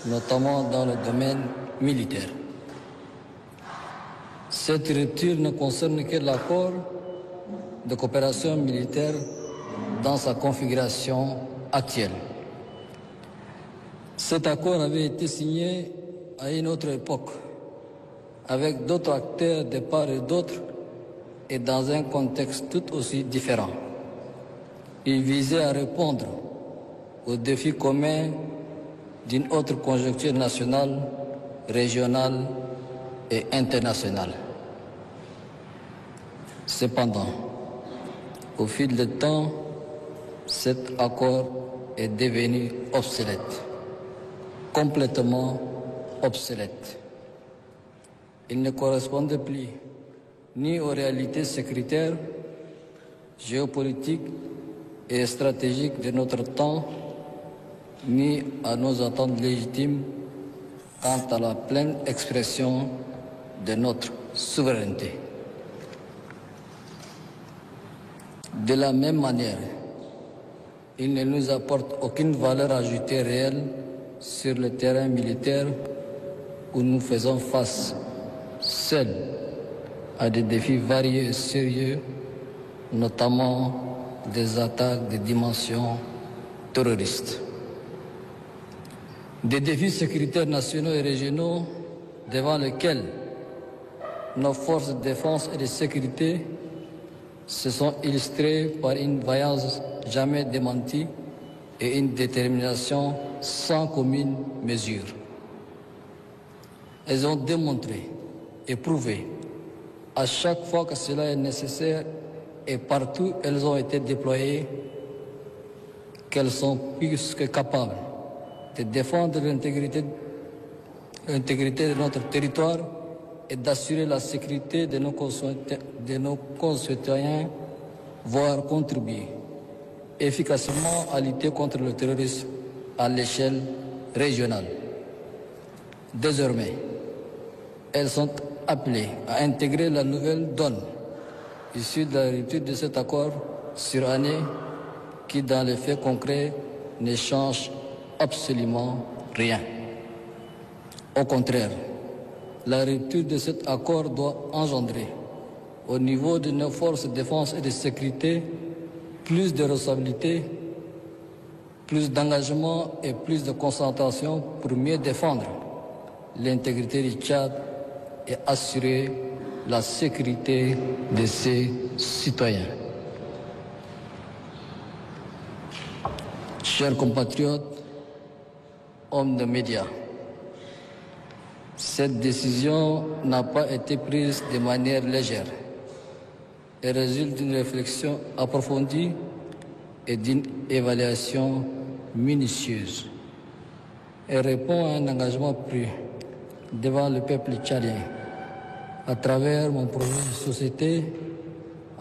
notamment dans le domaine militaire. Cette rupture ne concerne que l'accord de coopération militaire dans sa configuration actuelle. Cet accord avait été signé à une autre époque, avec d'autres acteurs de part et d'autre, et dans un contexte tout aussi différent. Il visait à répondre aux défis communs d'une autre conjoncture nationale, régionale et internationale. Cependant, au fil du temps, cet accord est devenu obsolète, complètement obsolète. Il ne correspondait plus ni aux réalités sécuritaires, géopolitiques et stratégiques de notre temps, ni à nos attentes légitimes quant à la pleine expression de notre souveraineté. De la même manière, il ne nous apporte aucune valeur ajoutée réelle sur le terrain militaire où nous faisons face seuls à des défis variés et sérieux, notamment des attaques de dimension terroriste. Des défis sécuritaires nationaux et régionaux devant lesquels nos forces de défense et de sécurité se sont illustrées par une vaillance jamais démentie et une détermination sans commune mesure. Elles ont démontré et prouvé à chaque fois que cela est nécessaire et partout elles ont été déployées qu'elles sont plus que capables de défendre l'intégrité de notre territoire et d'assurer la sécurité de nos concitoyens, voire contribuer efficacement à lutter contre le terrorisme à l'échelle régionale. Désormais, elles sont appelées à intégrer la nouvelle donne issue de la rupture de cet accord sur année qui, dans les faits concrets, ne change absolument rien. Au contraire, la rupture de cet accord doit engendrer, au niveau de nos forces de défense et de sécurité, plus de responsabilité, plus d'engagement et plus de concentration pour mieux défendre l'intégrité du Tchad et assurer la sécurité de ses citoyens. Chers compatriotes, hommes de médias, cette décision n'a pas été prise de manière légère. Elle résulte d'une réflexion approfondie et d'une évaluation minutieuse. Elle répond à un engagement pris devant le peuple tchadien à travers mon projet de société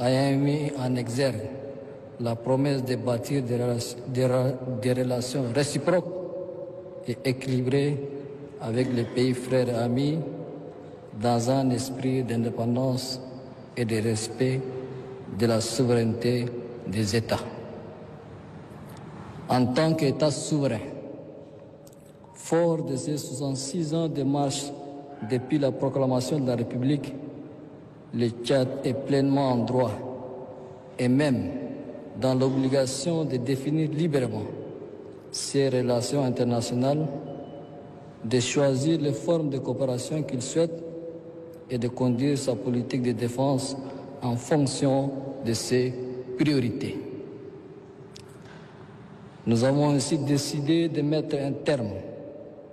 ayant mis en exergue la promesse de bâtir des relations réciproques et équilibrées avec les pays frères et amis dans un esprit d'indépendance et de respect de la souveraineté des États. En tant qu'État souverain, fort de ces 66 ans de marche depuis la proclamation de la République, le Tchad est pleinement en droit et même dans l'obligation de définir librement ses relations internationales, de choisir les formes de coopération qu'il souhaite et de conduire sa politique de défense en fonction de ses priorités. Nous avons ainsi décidé de mettre un terme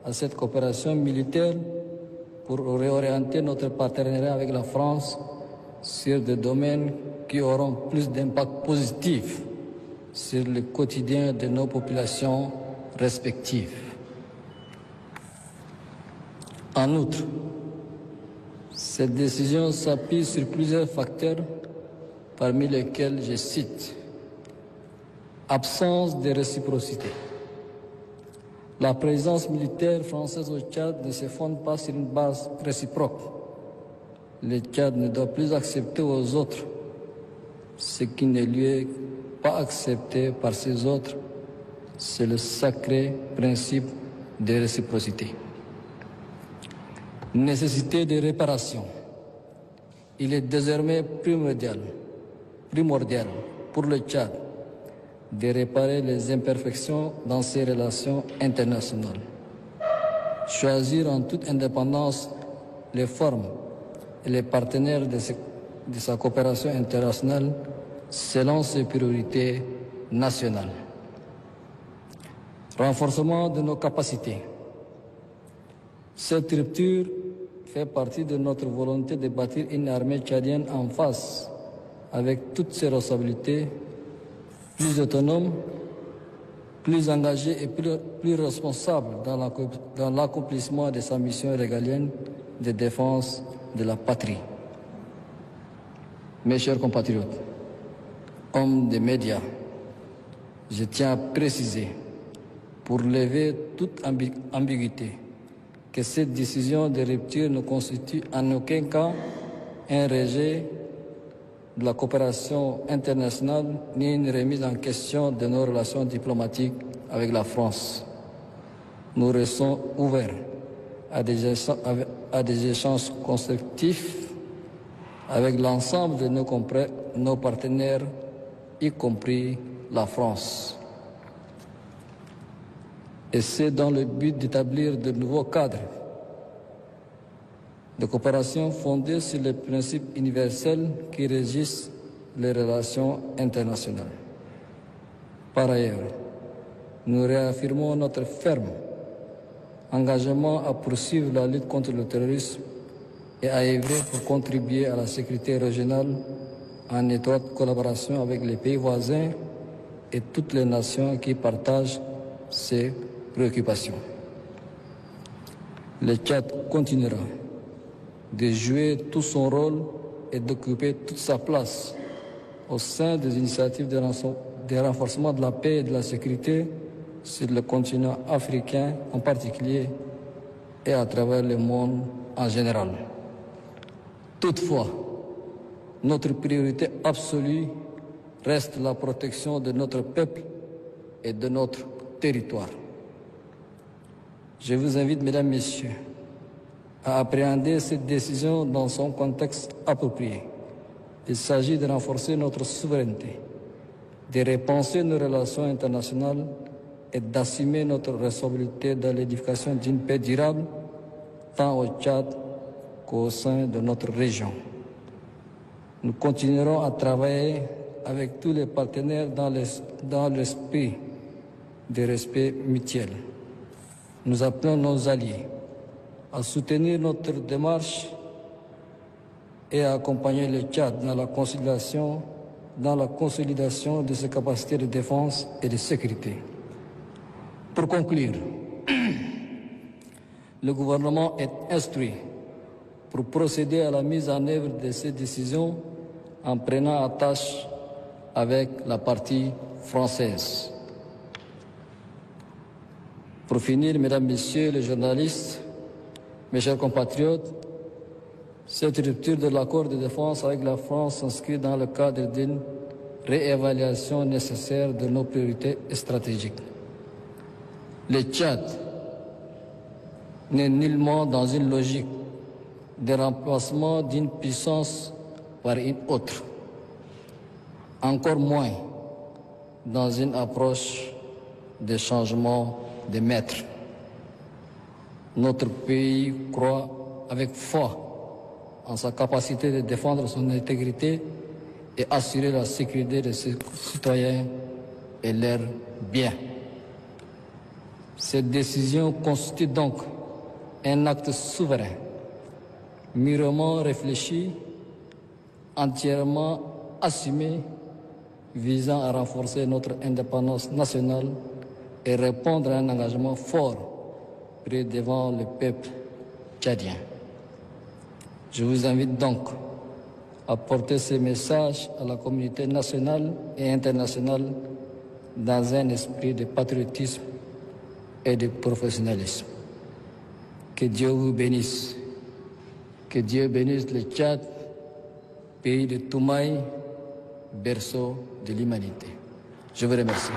à cette coopération militaire pour réorienter notre partenariat avec la France sur des domaines qui auront plus d'impact positif sur le quotidien de nos populations respectives. En outre, cette décision s'appuie sur plusieurs facteurs, parmi lesquels je cite: absence de réciprocité. La présence militaire française au Tchad ne se fonde pas sur une base réciproque. Le Tchad ne doit plus accepter aux autres ce qui ne lui est pas accepté par ces autres. C'est le sacré principe de réciprocité. Nécessité de réparation. Il est désormais primordial pour le Tchad de réparer les imperfections dans ses relations internationales. Choisir en toute indépendance les formes et les partenaires de sa coopération internationale selon ses priorités nationales. Renforcement de nos capacités. Cette rupture fait partie de notre volonté de bâtir une armée tchadienne en face, avec toutes ses responsabilités, plus autonome, plus engagée et plus responsable dans l'accomplissement de sa mission régalienne de défense de la patrie. Mes chers compatriotes, hommes des médias, je tiens à préciser, pour lever toute ambiguïté, que cette décision de rupture ne constitue en aucun cas un rejet de la coopération internationale ni une remise en question de nos relations diplomatiques avec la France. Nous restons ouverts à des échanges constructifs avec l'ensemble de nos partenaires, y compris la France. Et c'est dans le but d'établir de nouveaux cadres de coopération fondés sur les principes universels qui régissent les relations internationales. Par ailleurs, nous réaffirmons notre ferme engagement à poursuivre la lutte contre le terrorisme et à œuvrer pour contribuer à la sécurité régionale en étroite collaboration avec les pays voisins et toutes les nations qui partagent ces préoccupations. Le Tchad continuera de jouer tout son rôle et d'occuper toute sa place au sein des initiatives de renforcement de la paix et de la sécurité sur le continent africain en particulier et à travers le monde en général. Toutefois, notre priorité absolue reste la protection de notre peuple et de notre territoire. Je vous invite, mesdames, messieurs, à appréhender cette décision dans son contexte approprié. Il s'agit de renforcer notre souveraineté, de repenser nos relations internationales et d'assumer notre responsabilité dans l'édification d'une paix durable, tant au Tchad qu'au sein de notre région. Nous continuerons à travailler avec tous les partenaires dans l'esprit de respect mutuel. Nous appelons nos alliés à soutenir notre démarche et à accompagner le Tchad dans la consolidation de ses capacités de défense et de sécurité. Pour conclure, le gouvernement est instruit pour procéder à la mise en œuvre de ces décisions en prenant attache avec la partie française. Pour finir, mesdames, messieurs les journalistes, mes chers compatriotes, cette rupture de l'accord de défense avec la France s'inscrit dans le cadre d'une réévaluation nécessaire de nos priorités stratégiques. Le Tchad n'est nullement dans une logique de remplacement d'une puissance par une autre, encore moins dans une approche de changement de maître. Notre pays croit avec foi en sa capacité de défendre son intégrité et assurer la sécurité de ses citoyens et leurs biens. Cette décision constitue donc un acte souverain, mûrement réfléchi, entièrement assumé, visant à renforcer notre indépendance nationale et répondre à un engagement fort pris devant le peuple tchadien. Je vous invite donc à porter ce message à la communauté nationale et internationale dans un esprit de patriotisme et de professionnalisme. Que Dieu vous bénisse. Que Dieu bénisse le Tchad, pays de Toumaï, berceau de l'humanité. Je vous remercie.